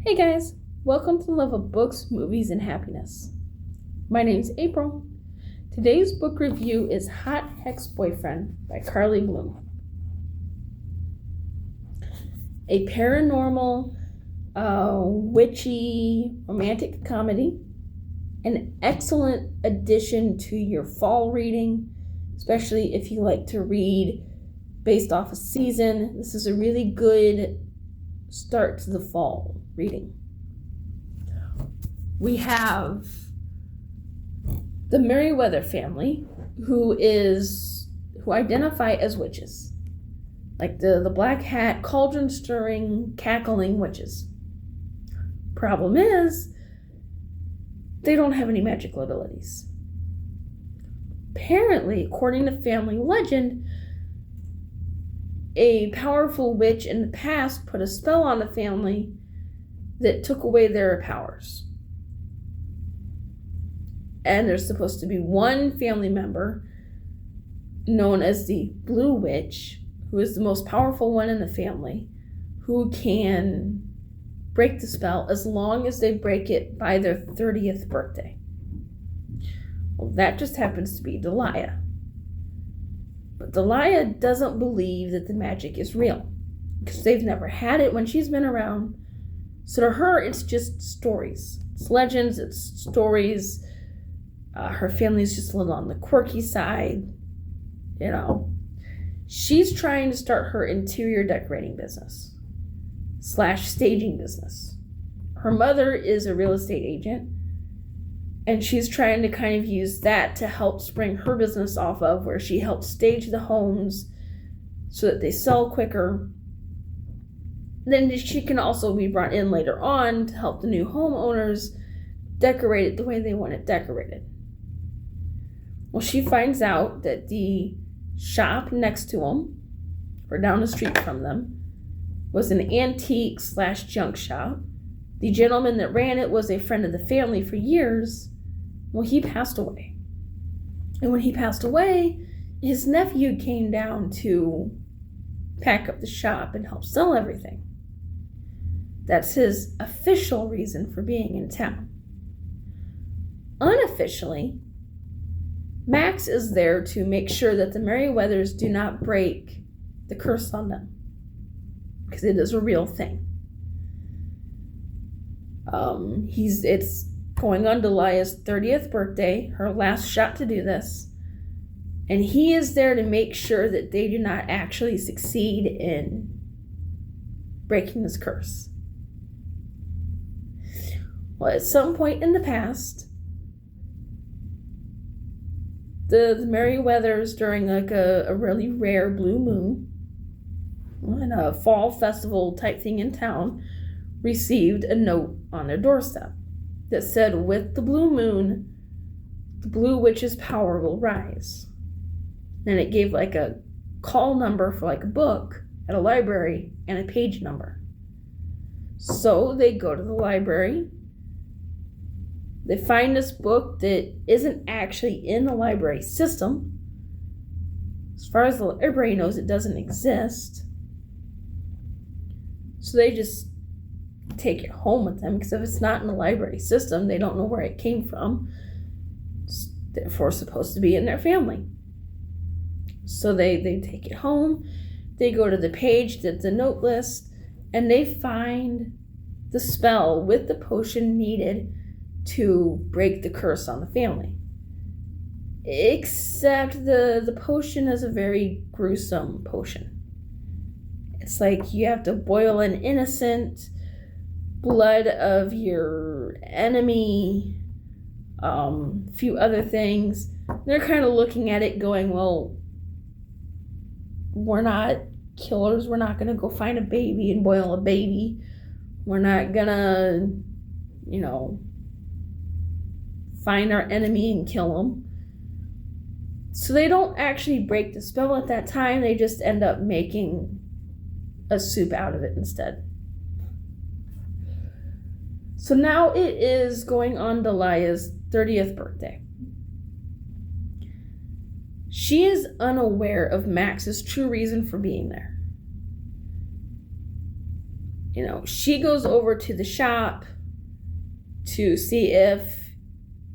Hey guys, welcome to Love of Books, Movies, and Happiness. My name's April. Today's book review is Hot Hex Boyfriend by Carly Bloom. A paranormal, witchy, romantic comedy. An excellent addition to your fall reading, especially if you like to read based off a season. This is a really good start to the fall reading. We have the Merriweather family who identify as witches, like the black hat, cauldron stirring, cackling witches. Problem is, they don't have any magical abilities. Apparently, according to family legend, a powerful witch in the past put a spell on the family that took away their powers. And there's supposed to be one family member known as the Blue Witch, who is the most powerful one in the family, who can break the spell as long as they break it by their 30th birthday. Well, that just happens to be Delia. But Delia doesn't believe that the magic is real, because they've never had it when she's been around. So to her, it's just stories. It's legends, it's stories. Her family's just a little on the quirky side. She's trying to start her interior decorating business / staging business. Her mother is a real estate agent, and she's trying to kind of use that to help spring her business off of, where she helps stage the homes so that they sell quicker. Then she can also be brought in later on to help the new homeowners decorate it the way they want it decorated. Well, she finds out that the shop next to them, or down the street from them, was an antique / junk shop. The gentleman that ran it was a friend of the family for years. Well, he passed away. And when he passed away, his nephew came down to pack up the shop and help sell everything. That's his official reason for being in town. Unofficially, Max is there to make sure that the Merriweathers do not break the curse on them, because it is a real thing. It's going on Delia's 30th birthday, her last shot to do this, and he is there to make sure that they do not actually succeed in breaking this curse. Well, at some point in the past, the Merriweathers, during like a really rare blue moon, and a fall festival type thing in town, received a note on their doorstep that said, with the blue moon, the Blue Witch's power will rise. And it gave like a call number for like a book at a library and a page number. So they go to the library. They find this book that isn't actually in the library system. As far as the library knows, it doesn't exist. So they just take it home with them, because if it's not in the library system, they don't know where it came from. It's therefore supposed to be in their family. So they take it home. They go to the page that's the note list, and they find the spell with the potion needed to break the curse on the family. Except the potion is a very gruesome potion. It's like you have to boil an innocent, blood of your enemy, a few other things. They're kind of looking at it going, well, we're not killers. We're not going to go find a baby and boil a baby. We're not going to, find our enemy and kill them. So they don't actually break the spell at that time. They just end up making a soup out of it instead. So now it is going on Delia's 30th birthday. She is unaware of Max's true reason for being there. she goes over to the shop to see if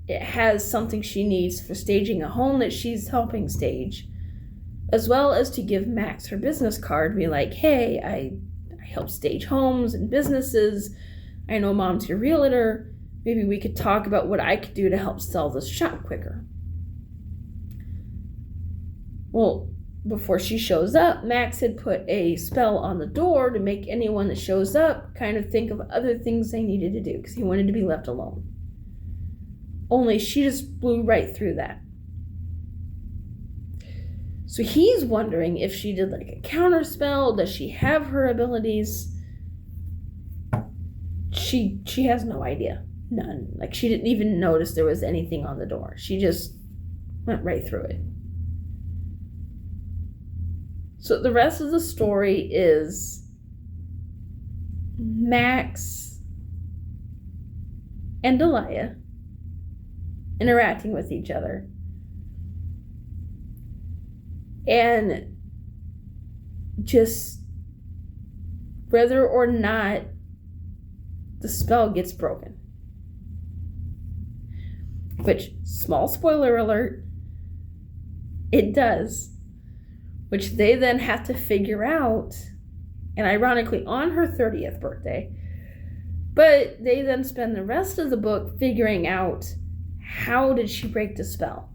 it has something she needs for staging a home that she's helping stage, as well as to give Max her business card, be like, hey, I help stage homes and businesses. I know Mom's your realtor. Maybe we could talk about what I could do to help sell this shop quicker. Well, before she shows up, Max had put a spell on the door to make anyone that shows up kind of think of other things they needed to do because he wanted to be left alone. Only she just blew right through that. So he's wondering if she did like a counter spell. Does she have her abilities? She has no idea. None. Like, she didn't even notice there was anything on the door. She just went right through it. So the rest of the story is Max and Delia interacting with each other. And just whether or not the spell gets broken. Which, small spoiler alert, it does. Which they then have to figure out, and ironically on her 30th birthday, but they then spend the rest of the book figuring out how did she break the spell,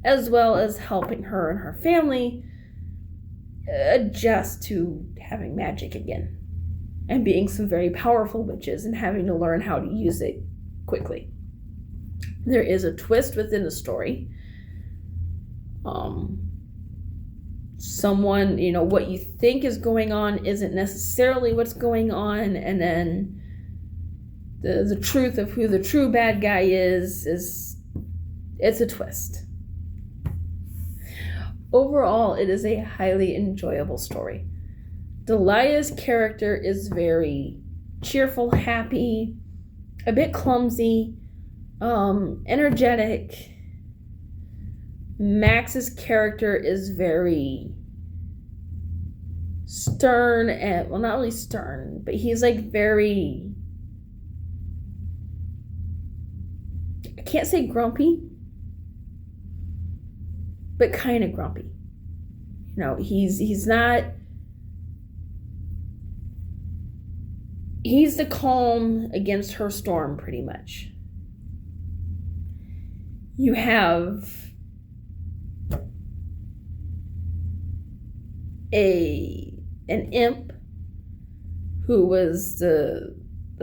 as well as helping her and her family adjust to having magic again and being some very powerful witches and having to learn how to use it quickly. There is a twist within the story. Someone, what you think is going on isn't necessarily what's going on, and then the truth of who the true bad guy is it's a twist. Overall, it is a highly enjoyable story. Delia's character is very cheerful, happy, a bit clumsy, energetic. Max's character is very stern and, well, not really stern, but he's like very, I can't say grumpy, but kind of grumpy. He's not, he's the calm against her storm, pretty much. You have an imp who was the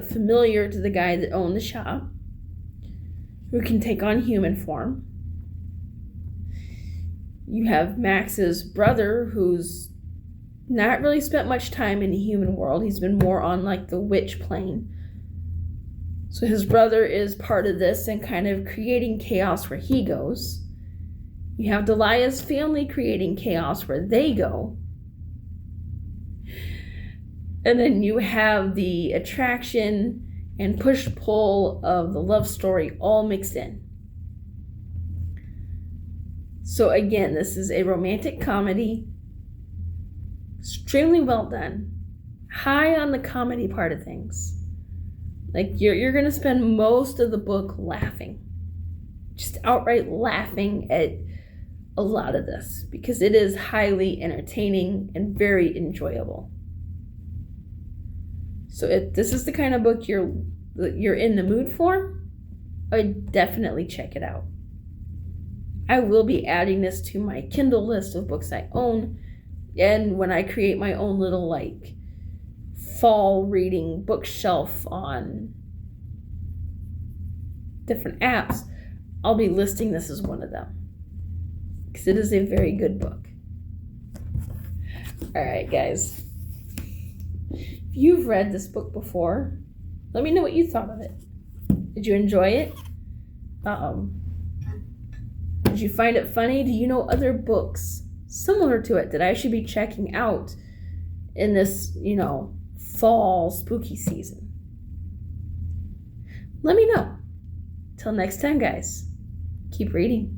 familiar to the guy that owned the shop, who can take on human form. You have Max's brother, who's not really spent much time in the human world. He's been more on like the witch plane. So his brother is part of this and kind of creating chaos where he goes. You have Delia's family creating chaos where they go. And then you have the attraction and push-pull of the love story all mixed in. So again, this is a romantic comedy. Extremely well done. High on the comedy part of things. Like, you're going to spend most of the book laughing. Just outright laughing at a lot of this. Because it is highly entertaining and very enjoyable. So if this is the kind of book you're in the mood for, I would definitely check it out. I will be adding this to my Kindle list of books I own, and when I create my own little like fall reading bookshelf on different apps, I'll be listing this as one of them because it is a very good book. All right, guys. You've read this book before. Let me know what you thought of it. Did you enjoy it? Did you find it funny? Do you know other books similar to it that I should be checking out in this, fall spooky season? Let me know. Till next time, guys. Keep reading.